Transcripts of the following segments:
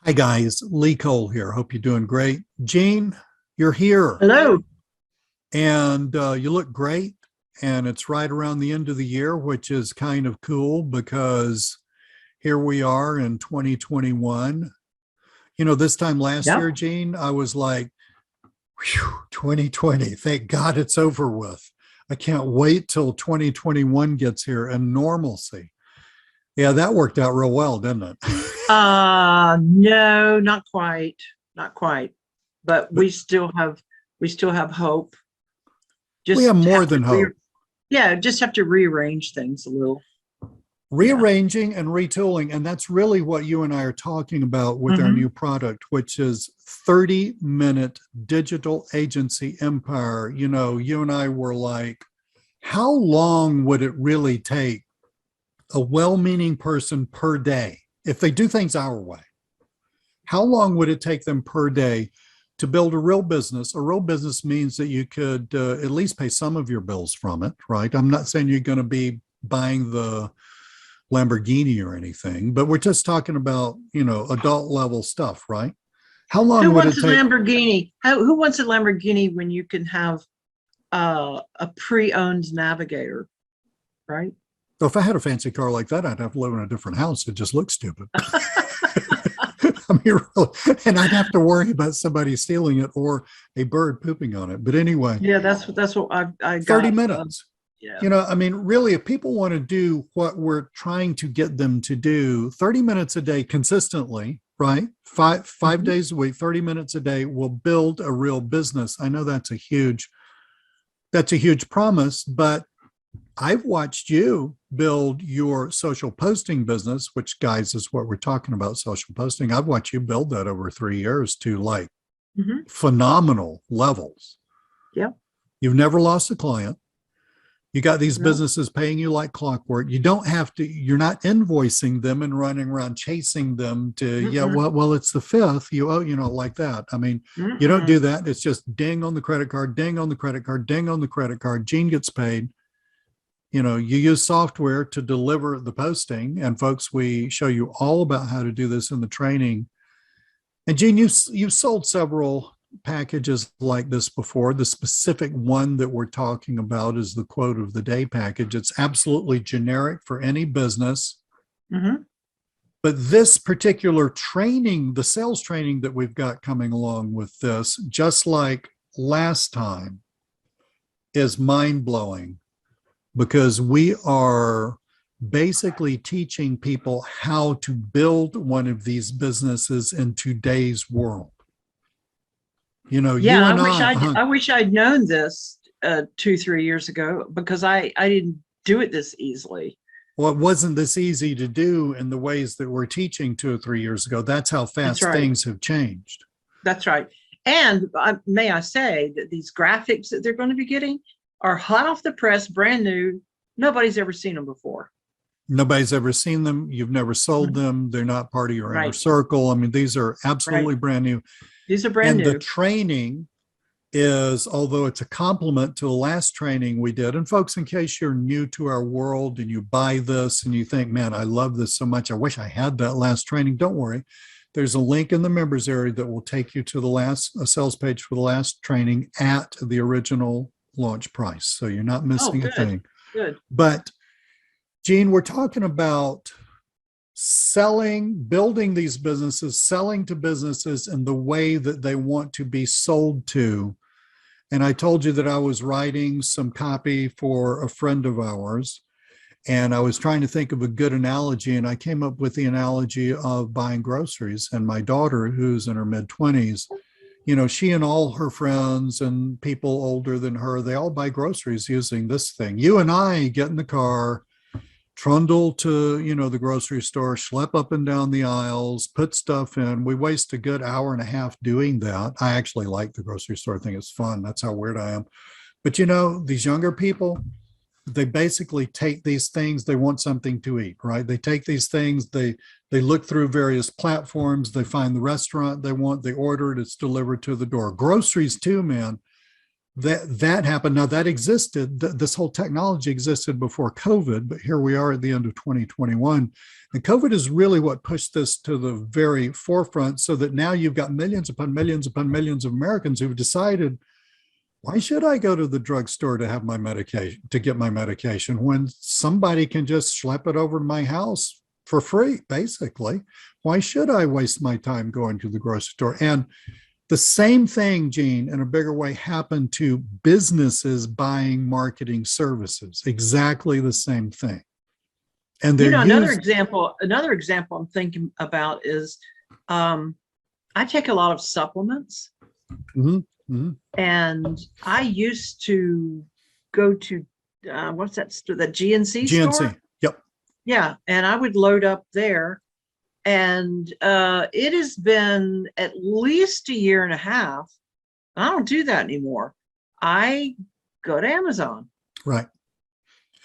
Hi guys, Lee Cole here. Hope you're doing great. Jeanne, you're here Hello. and you look great. And it's right around the end of the year, which is kind of cool because here we are in 2021. This time last year, Yep. Jeanne, I was like, whew, 2020, thank God it's over with. I can't wait till 2021 gets here and normalcy. Yeah, that worked out real well, didn't it? No, not quite. Not quite. But But we still have hope. we have Just more have to than hope. just have to rearrange things a little. Yeah. Rearranging and retooling. And that's really what you and I are talking about with our hmm new product, which is 30-minute digital agency empire. You and I were like, how long would it really take a well-meaning person per day if they do things our way? How long would it take them per day to build a real business? A real business means that you could at least pay some of your bills from it, right? I'm not saying you're going to be buying the Lamborghini or anything, but we're just talking about, adult level stuff, right? How Who long would wants it a take? Lamborghini? Who wants a Lamborghini when you can have a pre-owned Navigator, right? So if I had a fancy car like that, I'd have to live in a different house. It just looks stupid. I mean, really, and I'd have to worry about somebody stealing it or a bird pooping on it. But anyway, Yeah, that's what I 30 got. minutes. Yeah. I mean, really, if people want to do what we're trying to get them to do, 30 minutes a day consistently, right? Five hmm days a week, 30 minutes a day will build a real business. I know that's a huge promise, but I've watched you build your social posting business, which, guys, is what we're talking about, social posting. I've watched you build that over 3 years to like hmm phenomenal levels. Yep. You've never lost a client. You got these No. businesses paying you like clockwork. You don't have to, you're not invoicing them and running around chasing them to, yeah, Mm-mm. well, it's the fifth, you owe, like that. I mean, you don't do Mm-mm. that. It's just ding on the credit card, ding on the credit card, ding on the credit card. Jeanne gets paid. You use software to deliver the posting. And folks, we show you all about how to do this in the training. And Jeanne, you've sold several packages like this before. The specific one that we're talking about is the quote of the day package. It's absolutely generic for any business. hmm But this particular training, the sales training that we've got coming along with this, just like last time, is mind blowing because we are basically teaching people how to build one of these businesses in today's world. Yeah, You and I, I wish I'd known this 2, 3 years ago because I didn't do it this easily. well, it wasn't this easy to do in the ways that we're teaching 2 or 3 years ago. That's how That's fast right. things have changed. That's right. And may I say that these graphics that they're going to be getting are hot off the press, brand new. Nobody's ever seen them before. Nobody's ever seen them. You've never sold Mhm. them. They're not part of your inner Right. circle. I mean, these are Right. absolutely brand new. These are brand And the new. training is, although it's a complement to the last training we did, and folks, in case you're new to our world and you buy this and you think, man, I love this so much, I wish I had that last training, don't worry. There's a link in the members area that will take you to the last a sales page for the last training at the original launch price. So you're not Oh, missing a good. thing. Good. But Jeanne, we're talking about selling, building these businesses, selling to businesses in the way that they want to be sold to. And I told you that I was writing some copy for a friend of ours. And I was trying to think of a good analogy. And I came up with the analogy of buying groceries. And my daughter, who's in her mid 20s, she and all her friends and people older than her, they all buy groceries using this thing. You and I get in the car, trundle to the grocery store, schlep up and down the aisles, put stuff in. We waste a good hour and a half doing that. I actually like the grocery store thing. It's fun. That's how weird I am. But these younger people, they basically take these things, they want something to eat, right? They take these things, they look through various platforms, they find the restaurant they want, they order it, it's delivered to the door. Groceries too, man. that happened. Now that existed, this whole technology existed before COVID, but here we are at the end of 2021. And COVID is really what pushed this to the very forefront, so that now you've got millions upon millions upon millions of Americans who've decided, why should I go to the drugstore to have my medication, to get my medication, when somebody can just schlep it over to my house for free, basically? Why should I waste my time going to the grocery store? And the same thing, Jeanne, in a bigger way, happened to businesses buying marketing services. Exactly the same thing. And they're another example I'm thinking about is I take a lot of supplements. Mm-hmm, mm-hmm. And I used to go to what's that store? The GNC store? Yep. Yeah. And I would load up there. And it has been at least a year and a half. I don't do that anymore. I go to Amazon. Right.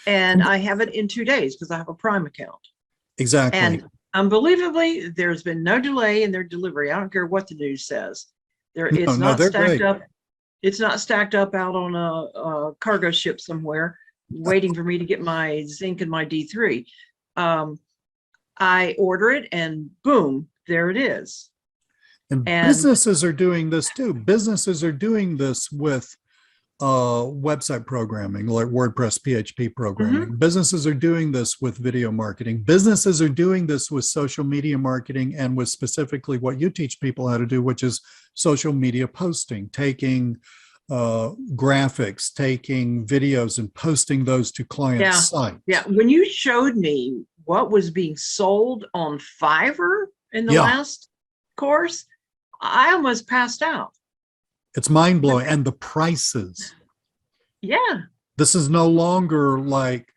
And I have it in 2 days because I have a Prime account. Exactly. And unbelievably, there's been no delay in their delivery. I don't care what the news says. It's not stacked up. It's not stacked up out on a cargo ship somewhere waiting for me to get my zinc and my D3. I order it and boom, there it is. And businesses are doing this too. Businesses are doing this with website programming, like WordPress, PHP programming. Mm-hmm. Businesses are doing this with video marketing. Businesses are doing this with social media marketing, and with specifically what you teach people how to do, which is social media posting, taking graphics, taking videos and posting those to clients' sites. Yeah. When you showed me what was being sold on Fiverr in the last course, I almost passed out. It's mind-blowing. And the prices. Yeah. This is no longer like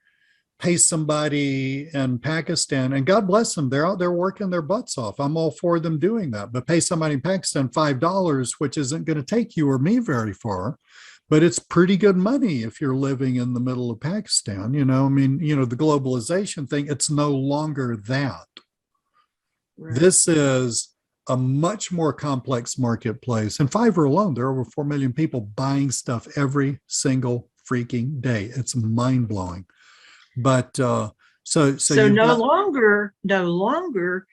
pay somebody in Pakistan, and God bless them, they're out there working their butts off. I'm all for them doing that. But pay somebody in Pakistan $5, which isn't going to take you or me very far. But it's pretty good money if you're living in the middle of Pakistan. I mean, the globalization thing, it's no longer that. Right. This is a much more complex marketplace. And Fiverr alone, there are over 4 million people buying stuff every single freaking day. It's mind blowing. But so no longer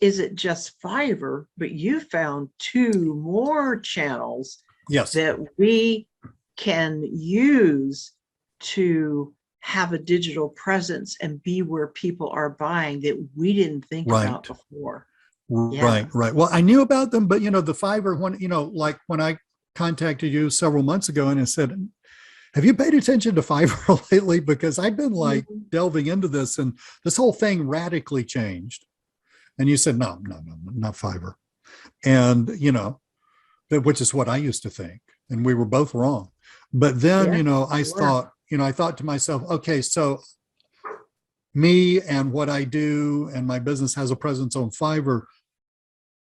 is it just Fiverr, but you found 2 more channels that we can use to have a digital presence and be where people are buying that we didn't think about before. Right. Well, I knew about them, but the Fiverr one, like when I contacted you several months ago and I said, have you paid attention to Fiverr lately? Because I've been like delving into this, and this whole thing radically changed. And you said, no, not Fiverr. And, which is what I used to think. And we were both wrong. But then, I thought to myself, okay, so me and what I do and my business has a presence on Fiverr.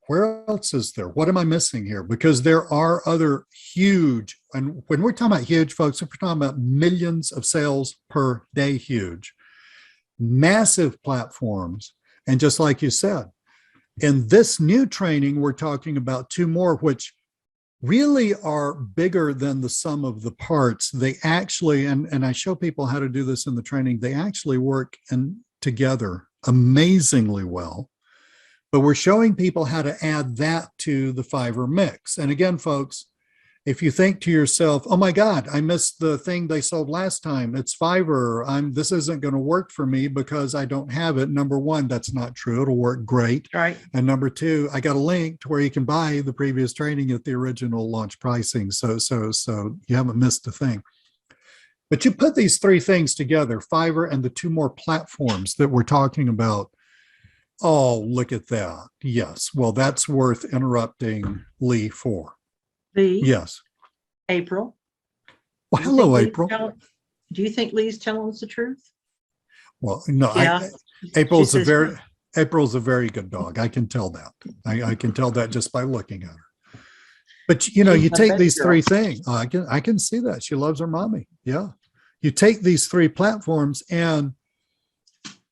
Where else is there? What am I missing here? Because there are other huge, and when we're talking about huge, folks, we're talking about millions of sales per day, huge, massive platforms. And just like you said, in this new training, we're talking about 2 more, which really are bigger than the sum of the parts. They actually, and I show people how to do this in the training, they actually work together amazingly well. But we're showing people how to add that to the Fiverr mix. And again, folks, if you think to yourself, oh my God, I missed the thing they sold last time, it's Fiverr, this isn't going to work for me because I don't have it. Number 1, that's not true. It'll work great. Right. And number 2, I got a link to where you can buy the previous training at the original launch pricing. So you haven't missed a thing. But you put these 3 things together, Fiverr and the 2 more platforms that we're talking about. Oh, look at that. Yes. Well, that's worth interrupting Lee for. Lee? Yes. April? Well, hello, April. Do you think Lee's telling us the truth? Well, no. Yeah. April's a very good dog. I can tell that. I can tell that just by looking at her. But, you take these 3 things. Oh, I can see that. She loves her mommy. Yeah. You take these 3 platforms and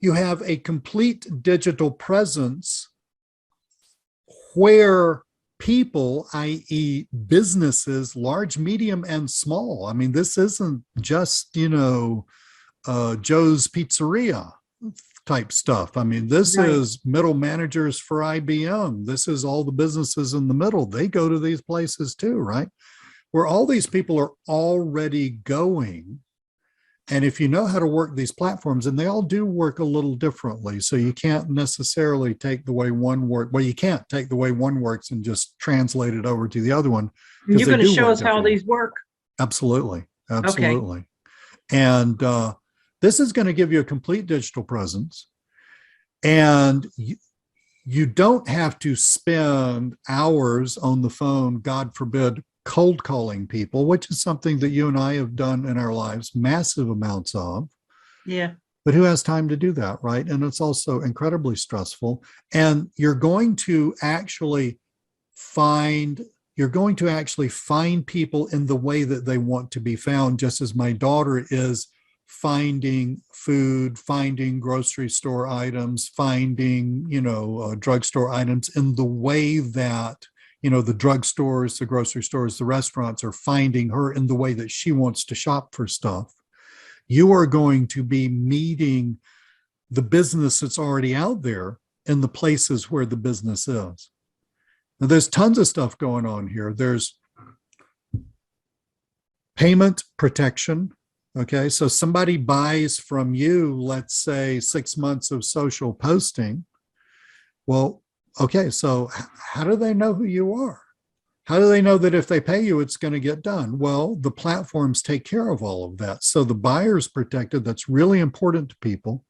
you have a complete digital presence where people, i.e. businesses, large, medium, and small. I mean, this isn't just, Joe's Pizzeria type stuff. I mean, this Right. is middle managers for IBM. This is all the businesses in the middle. They go to these places too, right? Where all these people are already going. And if you know how to work these platforms, and they all do work a little differently, so you can't necessarily take the way one works. Well, you can't take the way one works and just translate it over to the other one. You're going to show us how these work. Absolutely. Okay. And this is going to give you a complete digital presence. And you don't have to spend hours on the phone, God forbid, cold calling people, which is something that you and I have done in our lives, massive amounts of. Yeah. But who has time to do that, right? And it's also incredibly stressful. And you're going to actually find people in the way that they want to be found, just as my daughter is finding food, finding grocery store items, finding, drugstore items in the way that, the drugstores, the grocery stores, the restaurants are finding her in the way that she wants to shop for stuff. You are going to be meeting the business that's already out there in the places where the business is. Now, there's tons of stuff going on here. There's payment protection. Okay, so somebody buys from you, let's say 6 months of social posting. Well, okay, so how do they know who you are? How do they know that if they pay you, it's going to get done? Well, the platforms take care of all of that. So the buyer's protected. That's really important to people.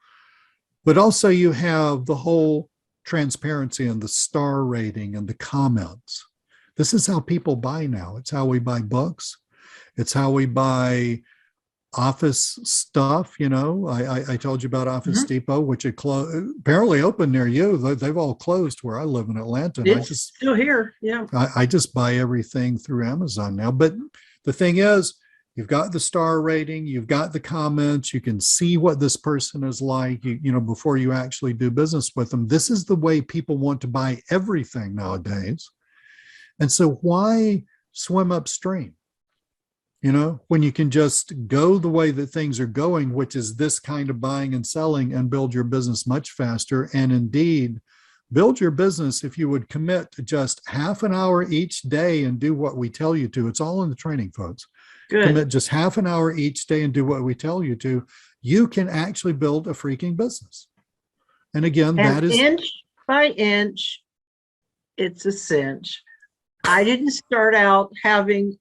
But also you have the whole transparency and the star rating and the comments. This is how people buy now. It's how we buy books. It's how we buy office stuff. I told you about Office Depot, which had apparently opened near you. They've all closed where I live in Atlanta. It's still here. Yeah. I just buy everything through Amazon now. But the thing is, you've got the star rating, you've got the comments, you can see what this person is like, before you actually do business with them. This is the way people want to buy everything nowadays. And so why swim upstream? When you can just go the way that things are going, which is this kind of buying and selling, and build your business much faster. And indeed, build your business if you would commit to just half an hour each day and do what we tell you to. It's all in the training, folks. Good. Commit just half an hour each day and do what we tell you to. You can actually build a freaking business. And again, that is inch by inch, it's a cinch. I didn't start out having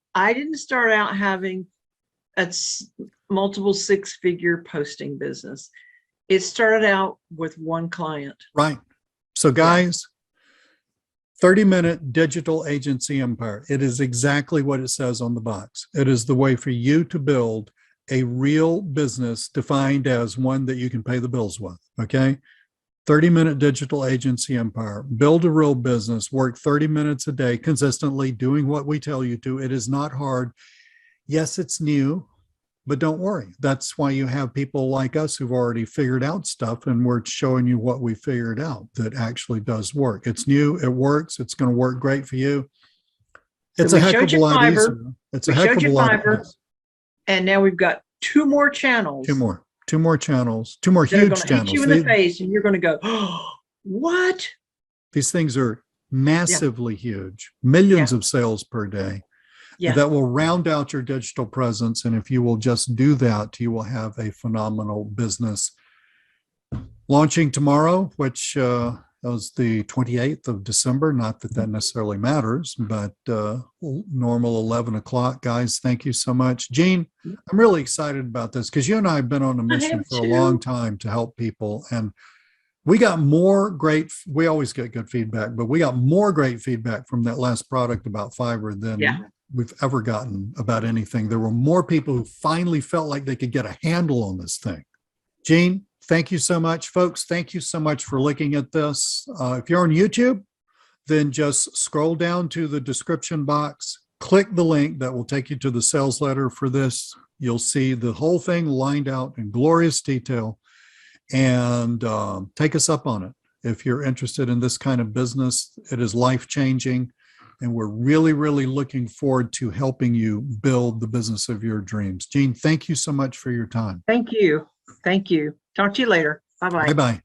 a multiple six-figure posting business. It started out with one client. Right. So guys, 30-minute digital agency empire. It is exactly what it says on the box. It is the way for you to build a real business defined as one that you can pay the bills with. Okay. 30-minute digital agency empire. Build a real business, work 30 minutes a day consistently doing what we tell you to. It is not hard. Yes, it's new, but don't worry. That's why you have people like us who've already figured out stuff, and we're showing you what we figured out that actually does work. It's new, it works, it's going to work great for you. It's a heck of a lot easier. It's a heck of a lot easier. And now we've got two more channels. Two more channels, two more huge channels. Hit you in the face, and you're going to go, oh, what? These things are massively huge, millions of sales per day. Yeah. That will round out your digital presence. And if you will just do that, you will have a phenomenal business. Launching tomorrow, which was the 28th of December. Not that that necessarily matters, but normal 11 o'clock. Guys, thank you so much. Jeanne, I'm really excited about this because you and I have been on a mission for a long time to help people. And we got we always get good feedback, but we got more great feedback from that last product about Fiverr than we've ever gotten about anything. There were more people who finally felt like they could get a handle on this thing. Jeanne, thank you so much, folks. Thank you so much for looking at this. If you're on YouTube, then just scroll down to the description box, click the link that will take you to the sales letter for this. You'll see the whole thing lined out in glorious detail, and take us up on it. If you're interested in this kind of business, it is life-changing. And we're really, really looking forward to helping you build the business of your dreams. Jeanne, thank you so much for your time. Thank you. Thank you. Talk to you later. Bye-bye. Bye-bye.